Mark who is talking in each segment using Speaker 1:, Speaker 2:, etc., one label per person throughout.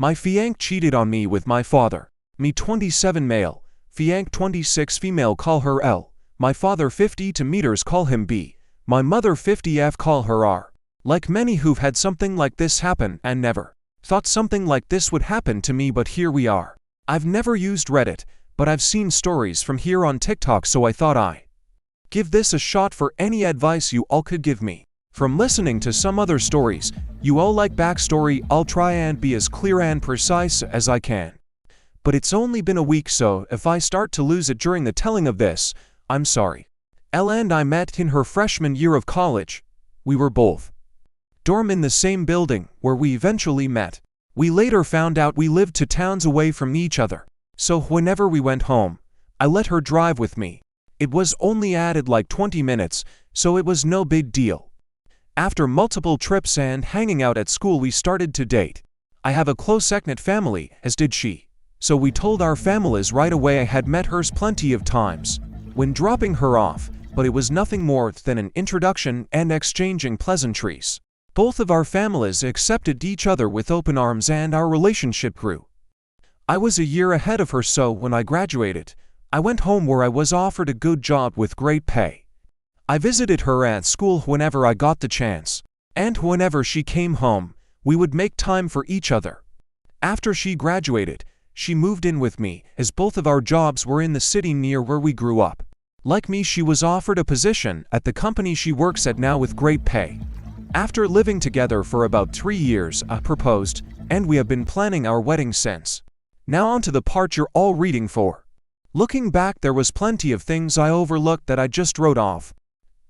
Speaker 1: My fiancé cheated on me with my father. Me 27 male, fiancé 26 female, call her L. My father 50 to meters, call him B. My mother 50F, call her R. Like many who've had something like this happen and never thought something like this would happen to me, but here we are. I've never used Reddit, but I've seen stories from here on TikTok, so I thought I'd give this a shot for any advice you all could give me. From listening to some other stories, you all like backstory, I'll try and be as clear and precise as I can. But it's only been a week, so if I start to lose it during the telling of this, I'm sorry. Elle and I met in her freshman year of college. We were both dorm in the same building where we eventually met. We later found out we lived 2 towns away from each other, so whenever we went home, I let her drive with me. It was only added like 20 minutes, so it was no big deal. After multiple trips and hanging out at school, we started to date. I have a close-knit family, as did she, so we told our families right away. I had met hers plenty of times when dropping her off, but it was nothing more than an introduction and exchanging pleasantries. Both of our families accepted each other with open arms and our relationship grew. I was a year ahead of her, so when I graduated, I went home where I was offered a good job with great pay. I visited her at school whenever I got the chance, and whenever she came home, we would make time for each other. After she graduated, she moved in with me, as both of our jobs were in the city near where we grew up. Like me, she was offered a position at the company she works at now with great pay. After living together for about 3 years, I proposed, and we have been planning our wedding since. Now on to the part you're all reading for. Looking back, there was plenty of things I overlooked that I just wrote off,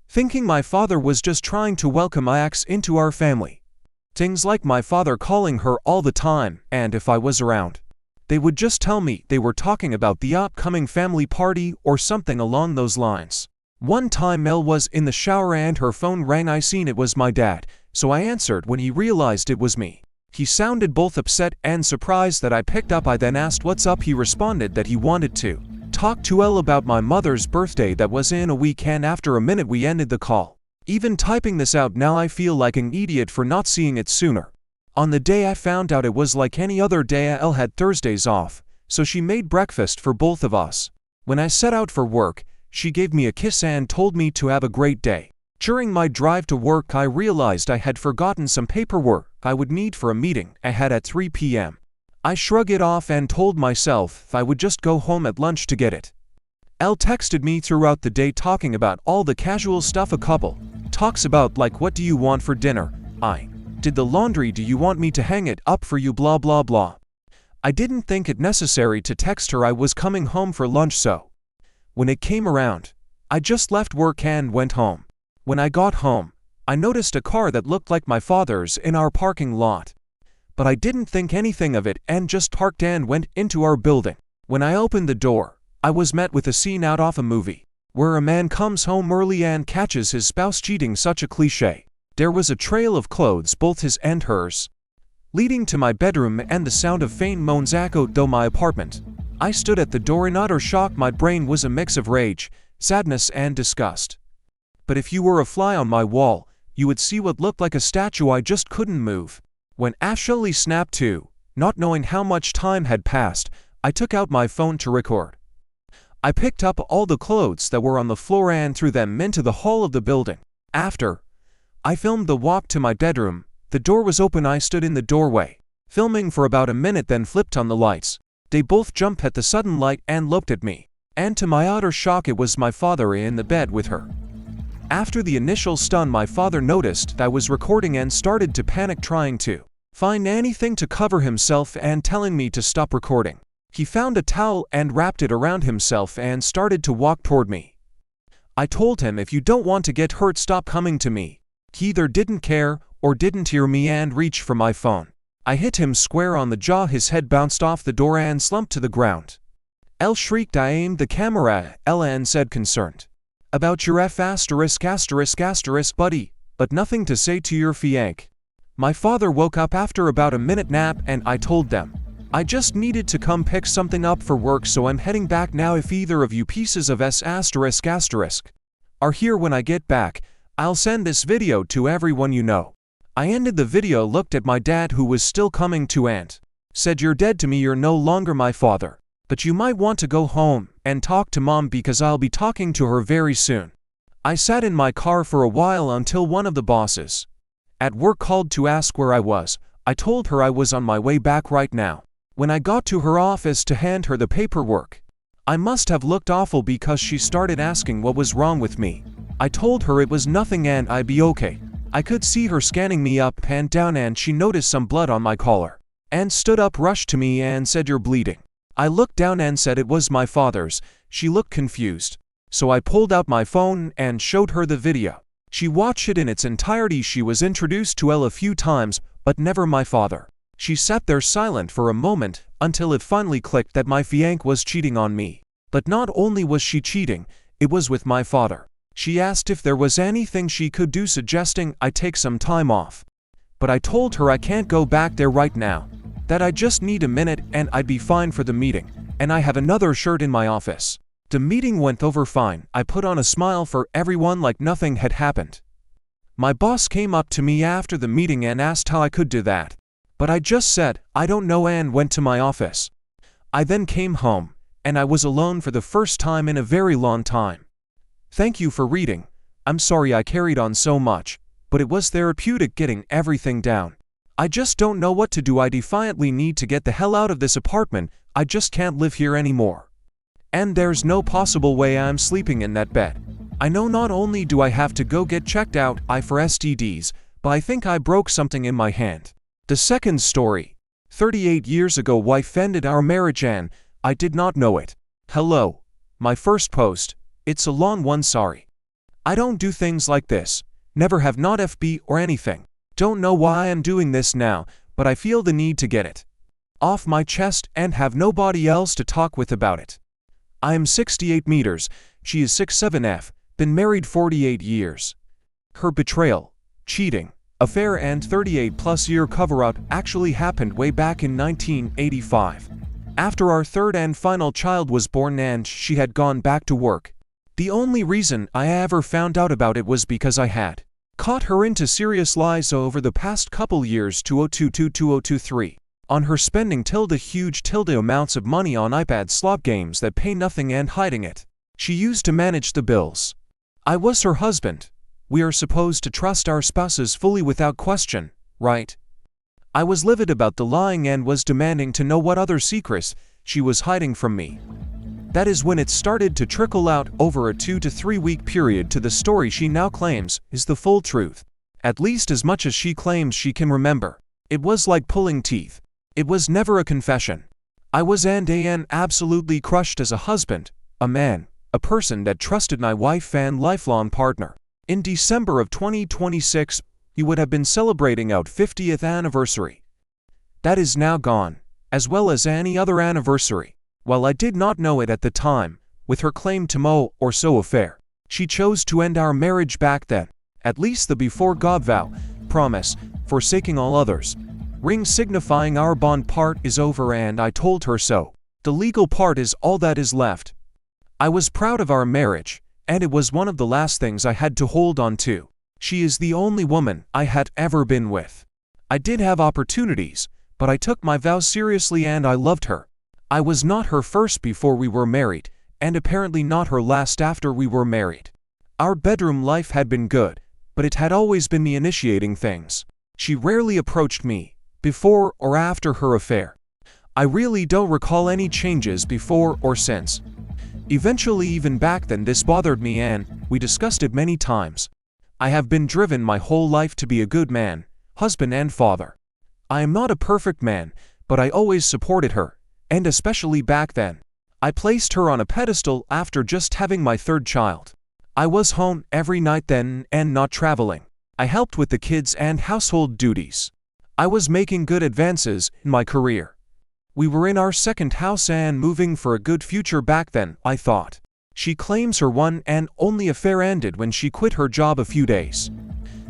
Speaker 1: thinking my father was just trying to welcome my ex into our family. Things like my father calling her all the time, and if I was around, they would just tell me they were talking about the upcoming family party or something along those lines. One time Mel was in the shower and her phone rang. I seen it was my dad, so I answered. When he realized it was me, he sounded both upset and surprised that I picked up. I then asked what's up. He responded that he wanted to talk to Elle about my mother's birthday that was in a week, and after a minute we ended the call. Even typing this out now, I feel like an idiot for not seeing it sooner. On the day I found out, it was like any other day. Elle had Thursdays off, so she made breakfast for both of us. When I set out for work, she gave me a kiss and told me to have a great day. During my drive to work, I realized I had forgotten some paperwork I would need for a meeting I had at 3 p.m. I shrugged it off and told myself I would just go home at lunch to get it. Elle texted me throughout the day talking about all the casual stuff a couple talks about, like what do you want for dinner, I did the laundry, do you want me to hang it up for you, blah blah blah. I didn't think it necessary to text her I was coming home for lunch, so when it came around, I just left work and went home. When I got home, I noticed a car that looked like my father's in our parking lot. But I didn't think anything of it and just parked and went into our building. When I opened the door, I was met with a scene out of a movie, where a man comes home early and catches his spouse cheating. Such a cliche. There was a trail of clothes, both his and hers, leading to my bedroom, and the sound of faint moans echoed through my apartment. I stood at the door in utter shock. My brain was a mix of rage, sadness, and disgust. But if you were a fly on my wall, you would see what looked like a statue. I just couldn't move. When actually snapped to, not knowing how much time had passed, I took out my phone to record. I picked up all the clothes that were on the floor and threw them into the hall of the building. After I filmed the walk to my bedroom, the door was open. I stood in the doorway, filming for about a minute, then flipped on the lights. They both jumped at the sudden light and looked at me, and to my utter shock, it was my father in the bed with her. After the initial stun, my father noticed I was recording and started to panic, trying to find anything to cover himself and telling me to stop recording. He found a towel and wrapped it around himself and started to walk toward me. I told him, if you don't want to get hurt, stop coming to me. He either didn't care or didn't hear me and reached for my phone. I hit him square on the jaw. His head bounced off the door and slumped to the ground. Elle shrieked. I aimed the camera at Elle and said, concerned about your buddy, but nothing to say to your fiancé. My father woke up after about a minute nap, and I told them I just needed to come pick something up for work, so I'm heading back now. If either of you pieces of are here when I get back, I'll send this video to everyone you know. I ended the video, looked at my dad, who was still coming to, and Said you're dead to me, you're no longer my father. But you might want to go home and talk to mom because I'll be talking to her very soon. I sat in my car for a while until one of the bosses at work called to ask where I was. I told her I was on my way back right now. When I got to her office to hand her the paperwork, I must have looked awful because she started asking what was wrong with me. I told her it was nothing and I'd be okay. I could see her scanning me up and down and she noticed some blood on my collar and stood up, rushed to me and said, "You're bleeding." I looked down and said it was my father's. She looked confused. So I pulled out my phone and showed her the video. She watched it in its entirety. She was introduced to Elle a few times, but never my father. She sat there silent for a moment until it finally clicked that my fiancé was cheating on me. But not only was she cheating, it was with my father. She asked if there was anything she could do, suggesting I take some time off. But I told her I can't go back there right now, that I just need a minute and I'd be fine for the meeting, and I have another shirt in my office. The meeting went over fine. I put on a smile for everyone like nothing had happened. My boss came up to me after the meeting and asked how I could do that. But I just said, "I don't know," and went to my office. I then came home, and I was alone for the first time in a very long time. Thank you for reading. I'm sorry I carried on so much, but it was therapeutic getting everything down. I just don't know what to do. I defiantly need to get the hell out of this apartment. I just can't live here anymore. And there's no possible way I'm sleeping in that bed. I know not only do I have to go get checked out for STDs, but I think I broke something in my hand. The second story. 38 years ago, wife ended our marriage and I did not know it. Hello. My first post. It's a long one, sorry. I don't do things like this. Never have, not FB or anything. Don't know why I'm doing this now, but I feel the need to get it off my chest and have nobody else to talk with about it. I am 68 meters, she is 6'7", been married 48 years. Her betrayal, cheating, affair and 38+ year cover-up actually happened way back in 1985. After our third and final child was born and she had gone back to work. The only reason I ever found out about it was because I had caught her into serious lies over the past couple years, 2022-2023, on her spending huge amounts of money on iPad slot games that pay nothing and hiding it. She used to manage the bills. I was her husband. We are supposed to trust our spouses fully without question, right? I was livid about the lying and was demanding to know what other secrets she was hiding from me. That is when it started to trickle out over a 2 to 3 week period to the story she now claims is the full truth. At least as much as she claims she can remember. It was like pulling teeth. It was never a confession. I was and absolutely crushed as a husband, a man, a person that trusted my wife and lifelong partner. In December of 2026, we would have been celebrating our 50th anniversary. That is now gone, as well as any other anniversary. While I did not know it at the time, with her claim to Mo or so affair, she chose to end our marriage back then, at least the before God vow, promise, forsaking all others. Ring signifying our bond part is over and I told her so. The legal part is all that is left. I was proud of our marriage, and it was one of the last things I had to hold on to. She is the only woman I had ever been with. I did have opportunities, but I took my vows seriously and I loved her. I was not her first before we were married, and apparently not her last after we were married. Our bedroom life had been good, but it had always been me initiating things. She rarely approached me, before or after her affair. I really don't recall any changes before or since. Eventually, even back then, this bothered me and we discussed it many times. I have been driven my whole life to be a good man, husband and father. I am not a perfect man, but I always supported her. And especially back then, I placed her on a pedestal after just having my third child. I was home every night then and not traveling. I helped with the kids and household duties. I was making good advances in my career. We were in our second house and moving for a good future back then, I thought. She claims her one and only affair ended when she quit her job a few days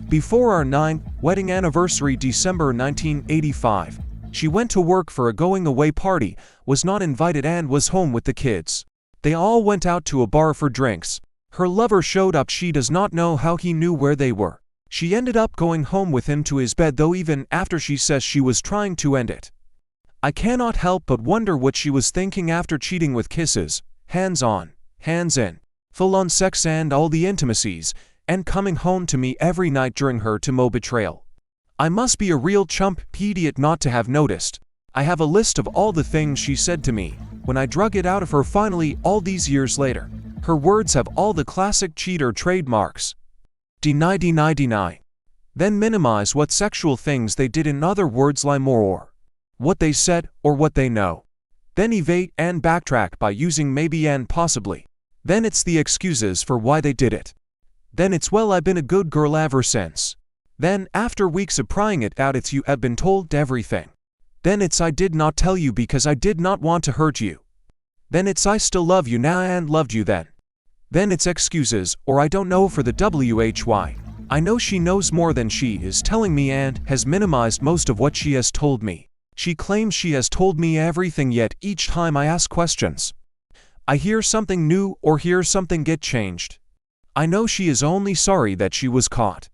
Speaker 1: before our 9th wedding anniversary, December 1985. She went to work for a going-away party, was not invited and was home with the kids. They all went out to a bar for drinks. Her lover showed up. She does not know how he knew where they were. She ended up going home with him to his bed, though even after she says she was trying to end it. I cannot help but wonder what she was thinking after cheating with kisses, hands on, hands in, full-on sex and all the intimacies, and coming home to me every night during her to-mo betrayal. I must be a real chump idiot not to have noticed. I have a list of all the things she said to me when I drug it out of her finally all these years later. Her words have all the classic cheater trademarks. Deny, deny, deny. Then minimize what sexual things they did, in other words lie more or what they said or what they know. Then evade and backtrack by using maybe and possibly. Then it's the excuses for why they did it. Then it's well I've been a good girl ever since. Then after weeks of prying it out it's you have been told everything. Then it's I did not tell you because I did not want to hurt you. Then it's I still love you now and loved you then. Then it's excuses or I don't know for the why. I know she knows more than she is telling me and has minimized most of what she has told me. She claims she has told me everything, yet each time I ask questions, I hear something new or hear something get changed. I know she is only sorry that she was caught.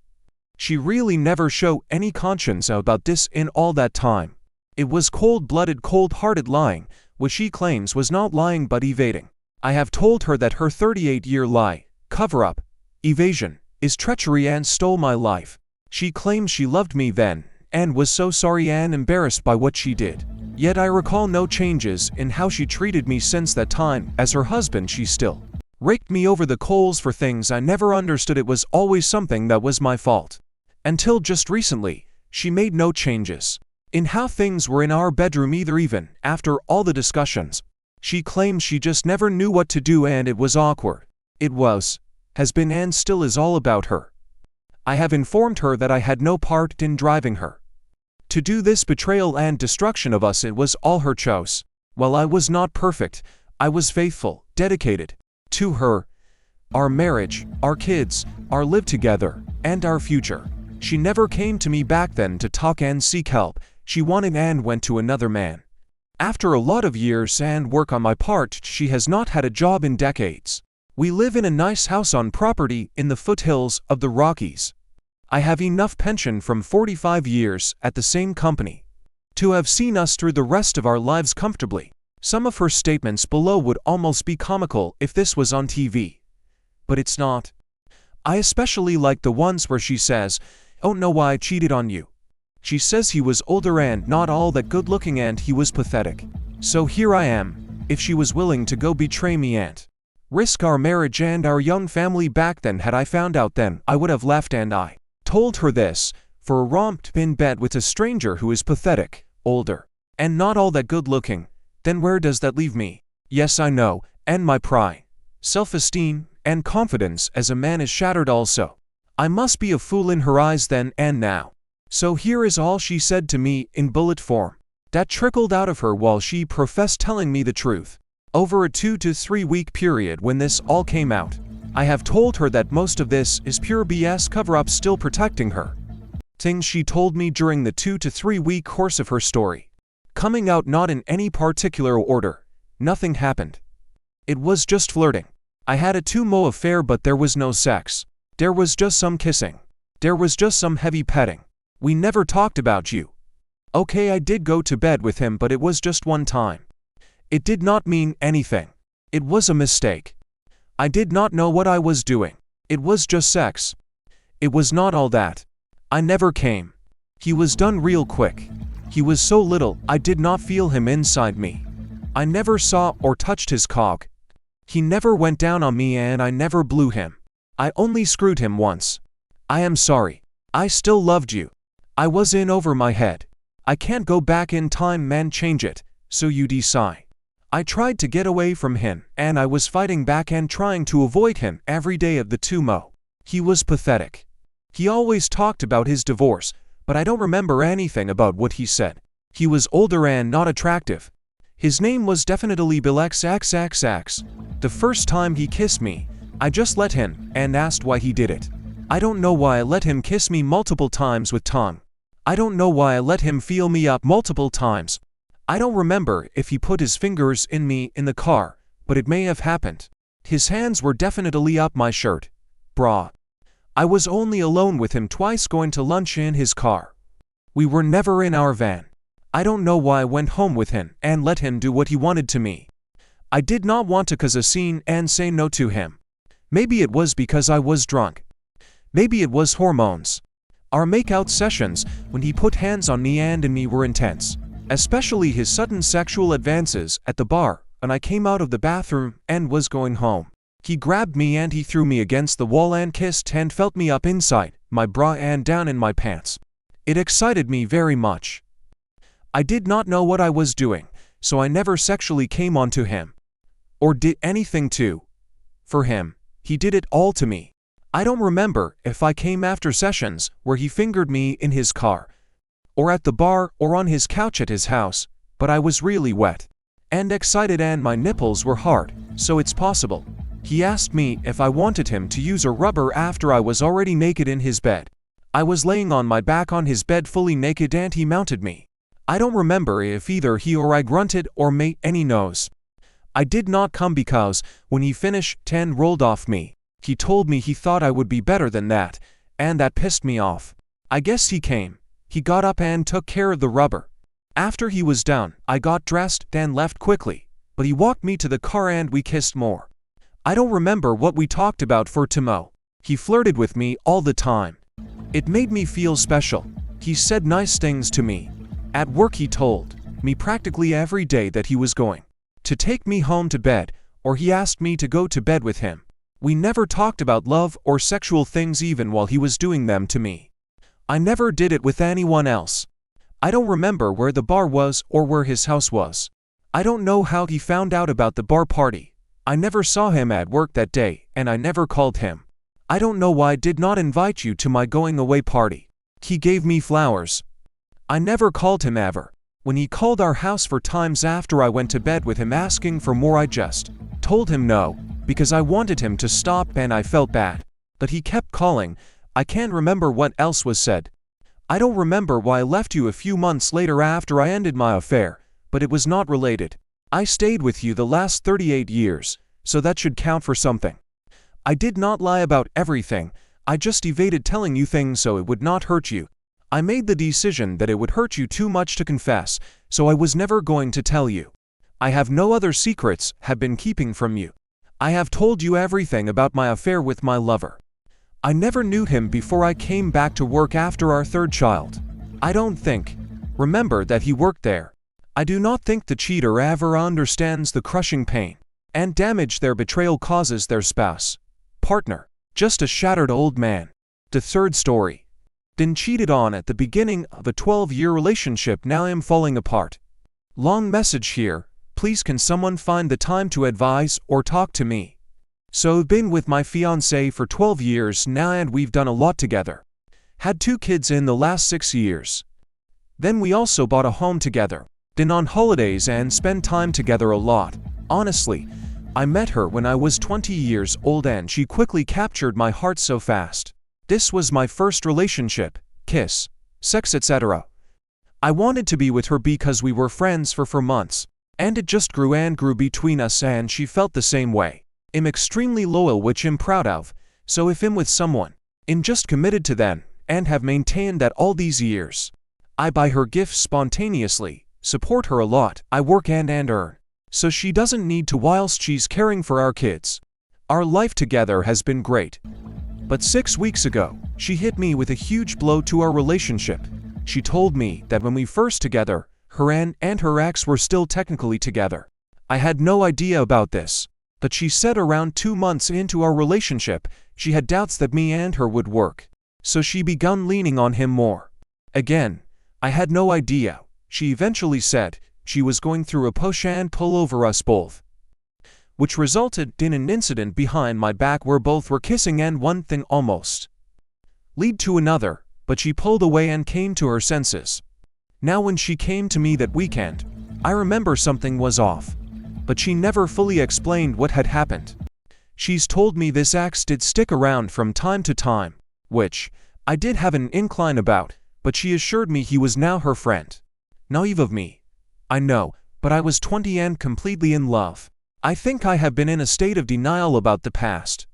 Speaker 1: She really never showed any conscience about this in all that time. It was cold-blooded, cold-hearted lying, which she claims was not lying but evading. I have told her that her 38-year lie, cover-up, evasion, is treachery and stole my life. She claims she loved me then, and was so sorry and embarrassed by what she did. Yet I recall no changes in how she treated me since that time. As her husband she still raked me over the coals for things I never understood. It was always something that was my fault. Until just recently, she made no changes in how things were in our bedroom either, even after all the discussions. She claims she just never knew what to do and it was awkward. It was, has been and still is all about her. I have informed her that I had no part in driving her to do this betrayal and destruction of us. It was all her choice. While I was not perfect, I was faithful, dedicated to her, our marriage, our kids, our live together, and our future. She never came to me back then to talk and seek help. She wanted and went to another man. After a lot of years and work on my part, she has not had a job in decades. We live in a nice house on property in the foothills of the Rockies. I have enough pension from 45 years at the same company to have seen us through the rest of our lives comfortably. Some of her statements below would almost be comical if this was on TV. But it's not. I especially like the ones where she says, "Oh no, I cheated on you." She says he was older and not all that good looking and he was pathetic. So here I am, if she was willing to go betray me and risk our marriage and our young family back then. Had I found out then, I would have left, and I told her this for a romp in bed with a stranger who is pathetic, older, and not all that good looking. Then where does that leave me? Yes, I know, and my pride, self-esteem, and confidence as a man is shattered also. I must be a fool in her eyes then and now. So here is all she said to me in bullet form that trickled out of her while she professed telling me the truth. Over a 2 to 3 week period when this all came out, I have told her that most of this is pure BS cover-up, still protecting her. Things she told me during the 2 to 3 week course of her story, coming out not in any particular order. Nothing happened. It was just flirting. I had a two-mo affair, but there was no sex. There was just some kissing. There was just some heavy petting. We never talked about you. Okay, I did go to bed with him, but it was just one time. It did not mean anything. It was a mistake. I did not know what I was doing. It was just sex. It was not all that. I never came. He was done real quick. He was so little, I did not feel him inside me. I never saw or touched his cock. He never went down on me and I never blew him. I only screwed him once. I am sorry. I still loved you. I was in over my head. I can't go back in time, man, change it, so you decide. I tried to get away from him, and I was fighting back and trying to avoid him every day of the two-mo. He was pathetic. He always talked about his divorce, but I don't remember anything about what he said. He was older and not attractive. His name was definitely Bill XXXX. The first time he kissed me, I just let him and asked why he did it. I don't know why I let him kiss me multiple times with tongue. I don't know why I let him feel me up multiple times. I don't remember if he put his fingers in me in the car, but it may have happened. His hands were definitely up my shirt, bra. I was only alone with him twice, going to lunch in his car. We were never in our van. I don't know why I went home with him and let him do what he wanted to me. I did not want to cause a scene and say no to him. Maybe it was because I was drunk. Maybe it was hormones. Our makeout sessions, when he put hands on me and in me, were intense. Especially his sudden sexual advances at the bar, and I came out of the bathroom and was going home. He grabbed me and he threw me against the wall and kissed and felt me up inside my bra and down in my pants. It excited me very much. I did not know what I was doing, so I never sexually came onto him. Or did anything to. For him, he did it all to me. I don't remember if I came after sessions where he fingered me in his car, or at the bar, or on his couch at his house, but I was really wet and excited and my nipples were hard, so it's possible. He asked me if I wanted him to use a rubber after I was already naked in his bed. I was laying on my back on his bed fully naked and he mounted me. I don't remember if either he or I grunted or made any noise. I did not come because, when he finished and rolled off me, he told me he thought I would be better than that, and that pissed me off. I guess he came. He got up and took care of the rubber. After he was down, I got dressed and left quickly, but he walked me to the car and we kissed more. I don't remember what we talked about for Timo. He flirted with me all the time. It made me feel special. He said nice things to me. At work he told me practically every day that he was going to take me home to bed, or he asked me to go to bed with him. We never talked about love or sexual things even while he was doing them to me. I never did it with anyone else. I don't remember where the bar was or where his house was. I don't know how he found out about the bar party. I never saw him at work that day, and I never called him. I don't know why I did not invite you to my going away party. He gave me flowers. I never called him ever. When he called our house for times after I went to bed with him asking for more, I just told him no, because I wanted him to stop and I felt bad. But he kept calling. I can't remember what else was said. I don't remember why I left you a few months later after I ended my affair, but it was not related. I stayed with you the last 38 years, so that should count for something. I did not lie about everything. I just evaded telling you things so it would not hurt you. I made the decision that it would hurt you too much to confess, so I was never going to tell you. I have no other secrets have been keeping from you. I have told you everything about my affair with my lover. I never knew him before I came back to work after our third child. I don't think. Remember that he worked there. I do not think the cheater ever understands the crushing pain and damage their betrayal causes their spouse, partner, just a shattered old man. The third story. Been cheated on at the beginning of a 12-year relationship, now I am falling apart. Long message here, please can someone find the time to advise or talk to me. So I've been with my fiancé for 12 years now and we've done a lot together. Had 2 kids in the last 6 years. Then we also bought a home together. Been on holidays and spent time together a lot. Honestly, I met her when I was 20 years old and she quickly captured my heart so fast. This was my first relationship, kiss, sex, etc. I wanted to be with her because we were friends for 4 months, and it just grew and grew between us and she felt the same way. I'm extremely loyal, which I'm proud of, so if I'm with someone, I'm just committed to them, and have maintained that all these years. I buy her gifts spontaneously, support her a lot, I work and earn, so she doesn't need to whilst she's caring for our kids. Our life together has been great. But 6 weeks ago, she hit me with a huge blow to our relationship. She told me that when we first together, her and her ex were still technically together. I had no idea about this, but she said around 2 months into our relationship, she had doubts that me and her would work. So she begun leaning on him more. Again, I had no idea. She eventually said she was going through a push and pull over us both, which resulted in an incident behind my back where both were kissing and one thing almost led to another, but she pulled away and came to her senses. Now when she came to me that weekend, I remember something was off, but she never fully explained what had happened. She's told me this ex did stick around from time to time, which I did have an incline about, but she assured me he was now her friend. Naive of me, I know, but I was 20 and completely in love. I think I have been in a state of denial about the past.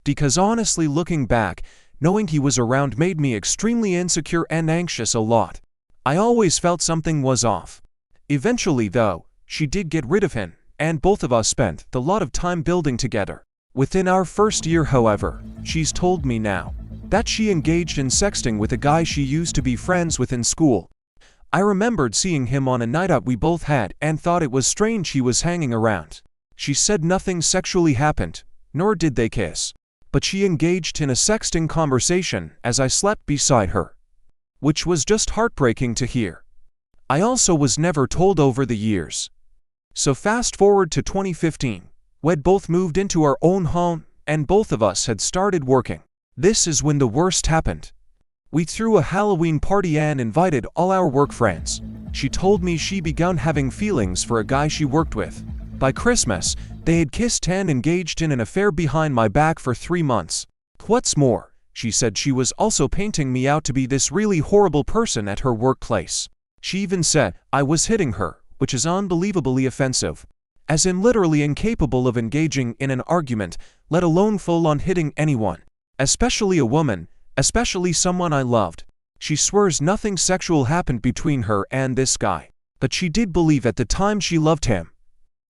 Speaker 1: Because honestly, looking back, knowing he was around made me extremely insecure and anxious a lot. I always felt something was off. Eventually though, she did get rid of him, and both of us spent a lot of time building together. Within our first year, however, she's told me now that she engaged in sexting with a guy she used to be friends with in school. I remembered seeing him on a night out we both had and thought it was strange he was hanging around. She said nothing sexually happened, nor did they kiss, but she engaged in a sexting conversation as I slept beside her, which was just heartbreaking to hear. I also was never told over the years. So fast forward to 2015, we'd both moved into our own home, and both of us had started working. This is when the worst happened. We threw a Halloween party and invited all our work friends. She told me she began having feelings for a guy she worked with. By Christmas, they had kissed and engaged in an affair behind my back for 3 months. What's more, she said she was also painting me out to be this really horrible person at her workplace. She even said I was hitting her, which is unbelievably offensive. As in literally incapable of engaging in an argument, let alone full-on hitting anyone. Especially a woman, especially someone I loved. She swears nothing sexual happened between her and this guy, but she did believe at the time she loved him.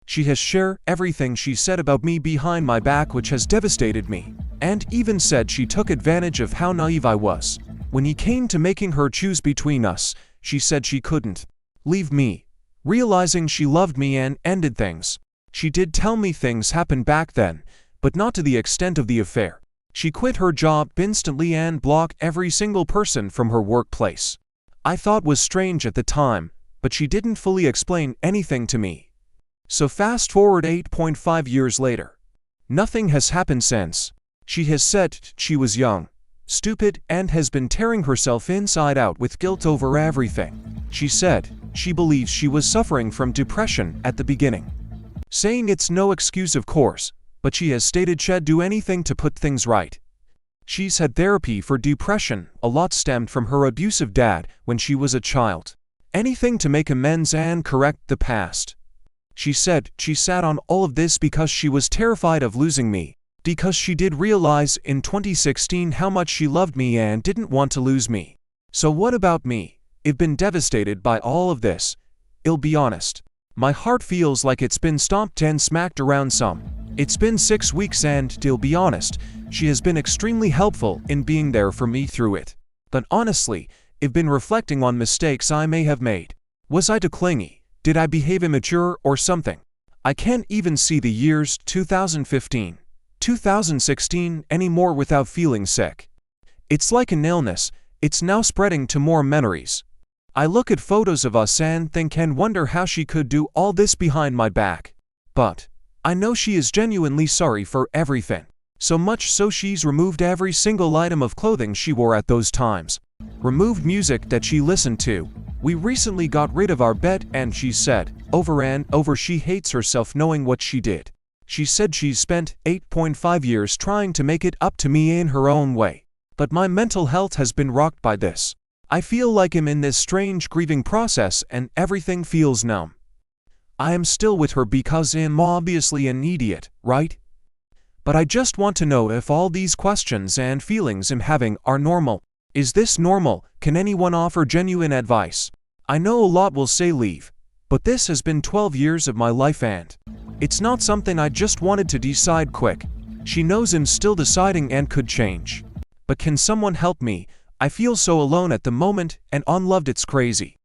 Speaker 1: She has shared everything she said about me behind my back, which has devastated me, and even said she took advantage of how naive I was. When he came to making her choose between us, she said she couldn't leave me, realizing she loved me and ended things. She did tell me things happened back then, but not to the extent of the affair. She quit her job instantly and blocked every single person from her workplace. I thought was strange at the time, but she didn't fully explain anything to me. So fast forward 8.5 years later. Nothing has happened since. She has said she was young, stupid, and has been tearing herself inside out with guilt over everything. She said she believes she was suffering from depression at the beginning, saying it's no excuse of course, but she has stated she'd do anything to put things right. She's had therapy for depression, a lot stemmed from her abusive dad when she was a child. Anything to make amends and correct the past. She said she sat on all of this because she was terrified of losing me, because she did realize in 2016 how much she loved me and didn't want to lose me. So what about me? I've been devastated by all of this. I'll be honest. My heart feels like it's been stomped and smacked around some. It's been 6 weeks and, to be honest, she has been extremely helpful in being there for me through it. But honestly, I've been reflecting on mistakes I may have made. Was I too clingy? Did I behave immature or something? I can't even see the years 2015, 2016 anymore without feeling sick. It's like an illness, it's now spreading to more memories. I look at photos of us and think and wonder how she could do all this behind my back. But I know she is genuinely sorry for everything. So much so she's removed every single item of clothing she wore at those times. Removed music that she listened to. We recently got rid of our bed and she said, over and over, she hates herself knowing what she did. She said she's spent 8.5 years trying to make it up to me in her own way. But my mental health has been rocked by this. I feel like I'm in this strange grieving process and everything feels numb. I am still with her because I'm obviously an idiot, right? But I just want to know if all these questions and feelings I'm having are normal. Is this normal? Can anyone offer genuine advice? I know a lot will say leave, but this has been 12 years of my life and it's not something I just wanted to decide quick. She knows I'm still deciding and could change. But can someone help me? I feel so alone at the moment and unloved, it's crazy.